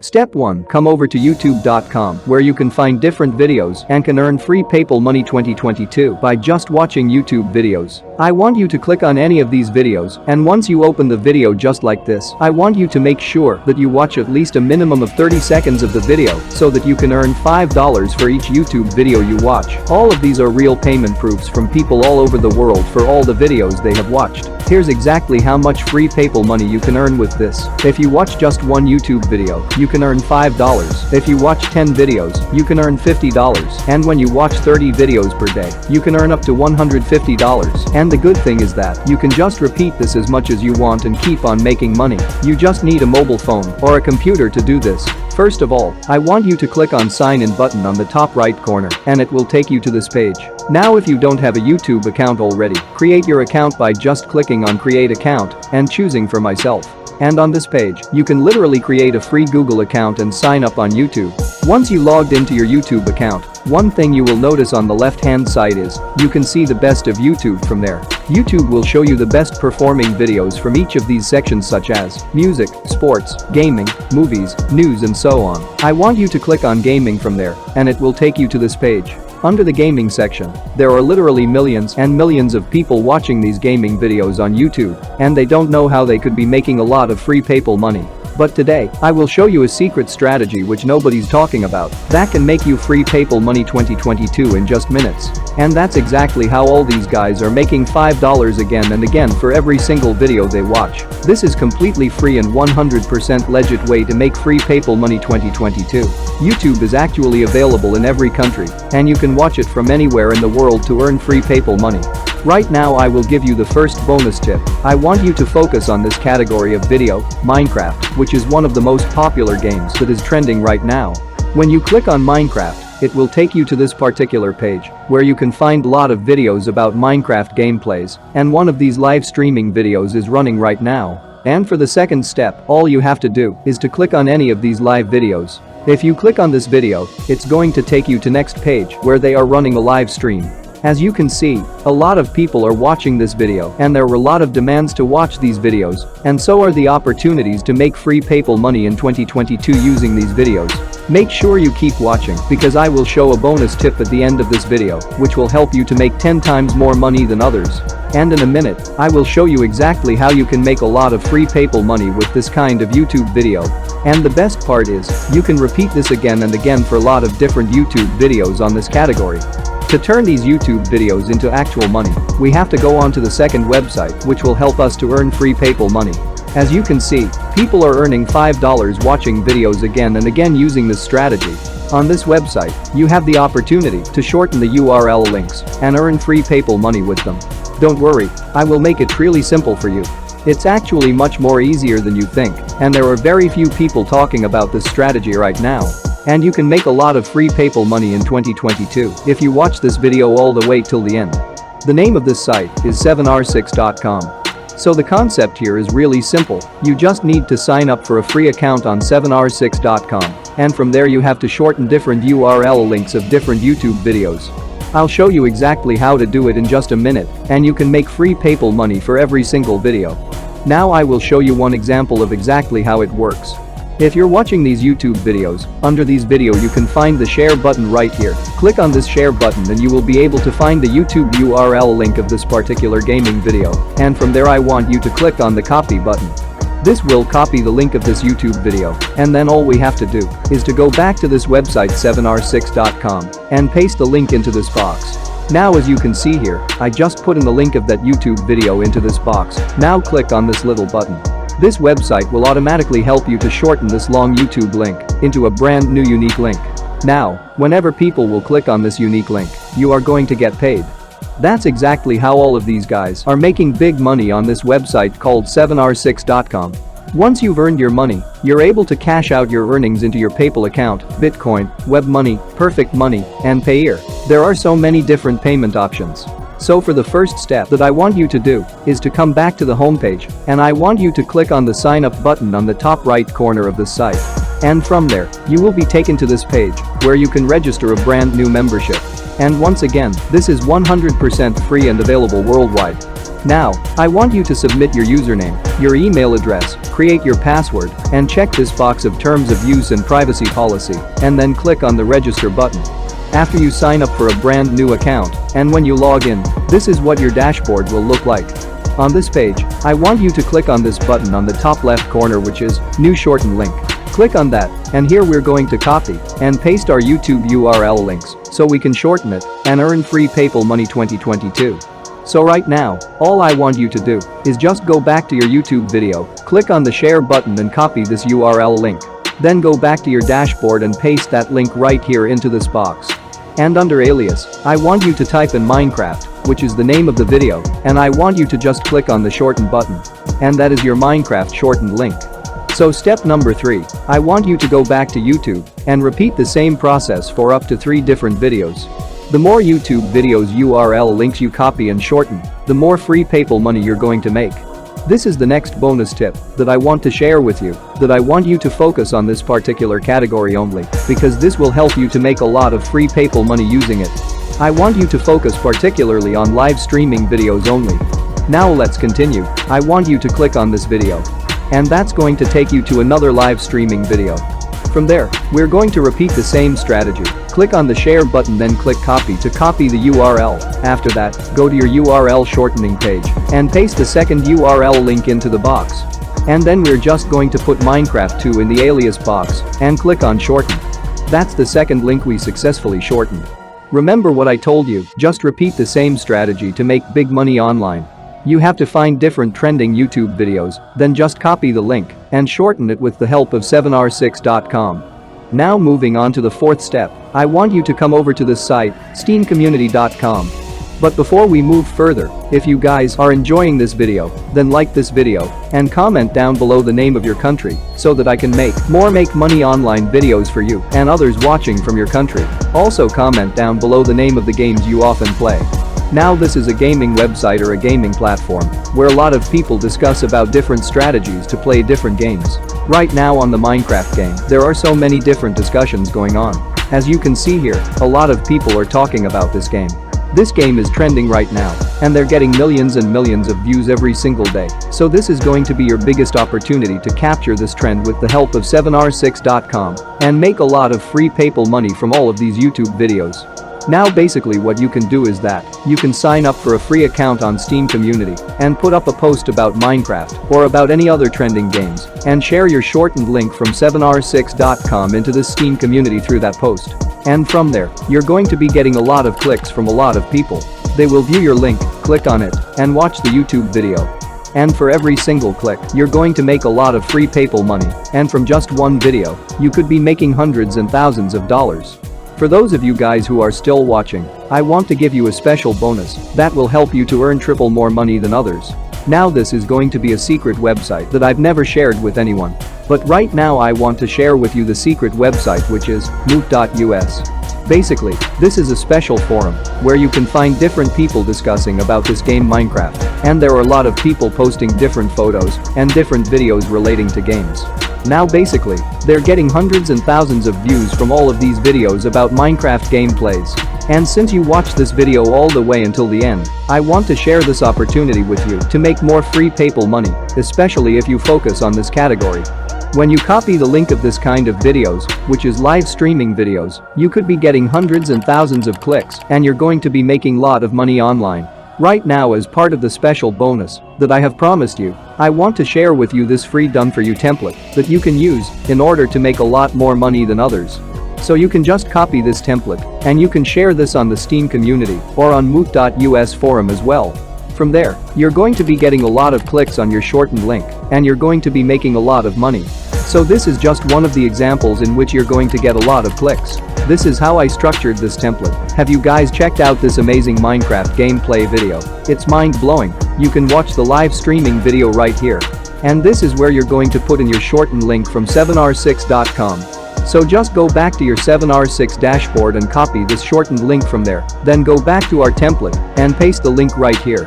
Step 1. Come over to youtube.com where you can find different videos and can earn free PayPal money 2022 by just watching YouTube videos. I want you to click on any of these videos, and once you open the video just like this, I want you to make sure that you watch at least a minimum of 30 seconds of the video so that you can earn $5 for each YouTube video you watch. All of these are real payment proofs from people all over the world for all the videos they have watched. Here's exactly how much free PayPal money you can earn with this. If you watch just one YouTube video, you can earn $5. If you watch 10 videos, you can earn $50. And when you watch 30 videos per day, you can earn up to $150. And the good thing is that you can just repeat this as much as you want and keep on making money. You just need a mobile phone or a computer to do this. First of all, I want you to click on sign in button on the top right corner and it will take you to this page. Now if you don't have a YouTube account already, create your account by just clicking on create account and choosing for myself. And on this page, you can literally create a free Google account and sign up on YouTube. Once you logged into your YouTube account, one thing you will notice on the left-hand side is you can see the best of YouTube from there. YouTube will show you the best performing videos from each of these sections such as music, sports, gaming, movies, news and so on. I want you to click on gaming from there and it will take you to this page. Under the gaming section, there are literally millions and millions of people watching these gaming videos on YouTube, and they don't know how they could be making a lot of free PayPal money. But today, I will show you a secret strategy which nobody's talking about that can make you free PayPal money 2022 in just minutes. And that's exactly how all these guys are making $5 again and again for every single video they watch. This is completely free and 100% legit way to make free PayPal money 2022. YouTube is actually available in every country, and you can watch it from anywhere in the world to earn free PayPal money. Right now I will give you the first bonus tip. I want you to focus on this category of video, Minecraft, which is one of the most popular games that is trending right now. When you click on Minecraft, it will take you to this particular page where you can find a lot of videos about Minecraft gameplays, and one of these live streaming videos is running right now. And for the second step, all you have to do is to click on any of these live videos. If you click on this video, it's going to take you to next page where they are running a live stream. As you can see, a lot of people are watching this video and there were a lot of demands to watch these videos, and so are the opportunities to make free PayPal money in 2022 using these videos. Make sure you keep watching because I will show a bonus tip at the end of this video which will help you to make 10 times more money than others. And in a minute, I will show you exactly how you can make a lot of free PayPal money with this kind of YouTube video. And the best part is, you can repeat this again and again for a lot of different YouTube videos on this category. To turn these YouTube videos into actual money, we have to go on to the second website which will help us to earn free PayPal money. As you can see, people are earning $5 watching videos again and again using this strategy. On this website, you have the opportunity to shorten the URL links and earn free PayPal money with them. Don't worry, I will make it really simple for you. It's actually much more easier than you think, and there are very few people talking about this strategy right now. And you can make a lot of free PayPal money in 2022 if you watch this video all the way till the end. The name of this site is 7r6.com. So the concept here is really simple. You just need to sign up for a free account on 7r6.com, and from there you have to shorten different URL links of different YouTube videos. I'll show you exactly how to do it in just a minute, and you can make free PayPal money for every single video. Now I will show you one example of exactly how it works. If you're watching these YouTube videos, under these video you can find the share button right here. Click on this share button and you will be able to find the YouTube URL link of this particular gaming video, and from there I want you to click on the copy button. This will copy the link of this YouTube video, and then all we have to do is to go back to this website 7r6.com and paste the link into this box. Now as you can see here, I just put in the link of that YouTube video into this box. Now click on this little button. This website will automatically help you to shorten this long YouTube link into a brand new unique link. Now, whenever people will click on this unique link, you are going to get paid. That's exactly how all of these guys are making big money on this website called 7r6.com. Once you've earned your money, you're able to cash out your earnings into your PayPal account, Bitcoin, Web Money, Perfect Money, and Payeer. There are so many different payment options. So for the first step that I want you to do is to come back to the homepage, and I want you to click on the sign up button on the top right corner of the site. And from there, you will be taken to this page where you can register a brand new membership. And once again, this is 100% free and available worldwide. Now, I want you to submit your username, your email address, create your password, and check this box of terms of use and privacy policy, and then click on the register button. After you sign up for a brand new account, and when you log in, this is what your dashboard will look like. On this page, I want you to click on this button on the top left corner, which is New Shorten Link. Click on that, and here we're going to copy and paste our YouTube URL links so we can shorten it and earn free PayPal Money 2022. So right now, all I want you to do is just go back to your YouTube video, click on the share button and copy this URL link. Then go back to your dashboard and paste that link right here into this box. And under alias, I want you to type in Minecraft, which is the name of the video, and I want you to just click on the shorten button. And that is your Minecraft shortened link. So step number 3, I want you to go back to YouTube and repeat the same process for up to 3 different videos. The more YouTube videos URL links you copy and shorten, the more free PayPal money you're going to make. This is the next bonus tip that I want to share with you, that I want you to focus on this particular category only, because this will help you to make a lot of free PayPal money using it. I want you to focus particularly on live streaming videos only. Now let's continue. I want you to click on this video. And that's going to take you to another live streaming video. From there, we're going to repeat the same strategy. Click on the share button, then click copy to copy the URL. After that, go to your URL shortening page and paste the second URL link into the box. And then we're just going to put Minecraft 2 in the alias box and click on shorten. That's the second link we successfully shortened. Remember what I told you, just repeat the same strategy to make big money online. You have to find different trending YouTube videos, then just copy the link and shorten it with the help of 7r6.com. Now moving on to the 4th step, I want you to come over to this site, steamcommunity.com. But before we move further, if you guys are enjoying this video, then like this video and comment down below the name of your country so that I can make more money online videos for you and others watching from your country. Also comment down below the name of the games you often play. Now this is a gaming website or a gaming platform where a lot of people discuss about different strategies to play different games. Right now on the Minecraft game, there are so many different discussions going on. As you can see here, a lot of people are talking about this game. This game is trending right now, and they're getting millions and millions of views every single day. So this is going to be your biggest opportunity to capture this trend with the help of 7r6.com and make a lot of free PayPal money from all of these YouTube videos. Now basically what you can do is that you can sign up for a free account on Steam Community and put up a post about Minecraft or about any other trending games and share your shortened link from 7r6.com into this Steam community through that post. And from there, you're going to be getting a lot of clicks from a lot of people. They will view your link, click on it, and watch the YouTube video. And for every single click, you're going to make a lot of free PayPal money, and from just one video, you could be making hundreds and thousands of dollars. For those of you guys who are still watching, I want to give you a special bonus that will help you to earn triple more money than others. Now this is going to be a secret website that I've never shared with anyone. But right now I want to share with you the secret website, which is moot.us. Basically, this is a special forum where you can find different people discussing about this game Minecraft, and there are a lot of people posting different photos and different videos relating to games. Now basically, they're getting hundreds and thousands of views from all of these videos about Minecraft gameplays. And since you watched this video all the way until the end, I want to share this opportunity with you to make more free PayPal money, especially if you focus on this category. When you copy the link of this kind of videos, which is live streaming videos, you could be getting hundreds and thousands of clicks, and you're going to be making a lot of money online. Right now, as part of the special bonus that I have promised you, I want to share with you this free done-for-you template that you can use in order to make a lot more money than others. So you can just copy this template and you can share this on the Steam community or on moot.us forum as well. From there, you're going to be getting a lot of clicks on your shortened link, and you're going to be making a lot of money. So this is just one of the examples in which you're going to get a lot of clicks. This is how I structured this template. Have you guys checked out this amazing Minecraft gameplay video? It's mind-blowing. You can watch the live streaming video right here. And this is where you're going to put in your shortened link from 7r6.com. So just go back to your 7r6 dashboard and copy this shortened link from there. Then go back to our template and paste the link right here.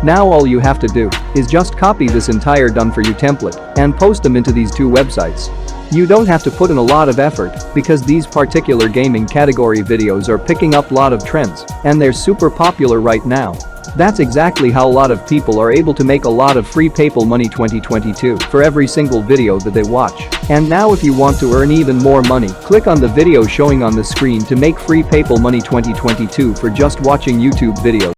Now all you have to do is just copy this entire done-for-you template and post them into these two websites. You don't have to put in a lot of effort because these particular gaming category videos are picking up a lot of trends and they're super popular right now. That's exactly how a lot of people are able to make a lot of free PayPal money 2022 for every single video that they watch. And now if you want to earn even more money, click on the video showing on the screen to make free PayPal money 2022 for just watching YouTube videos.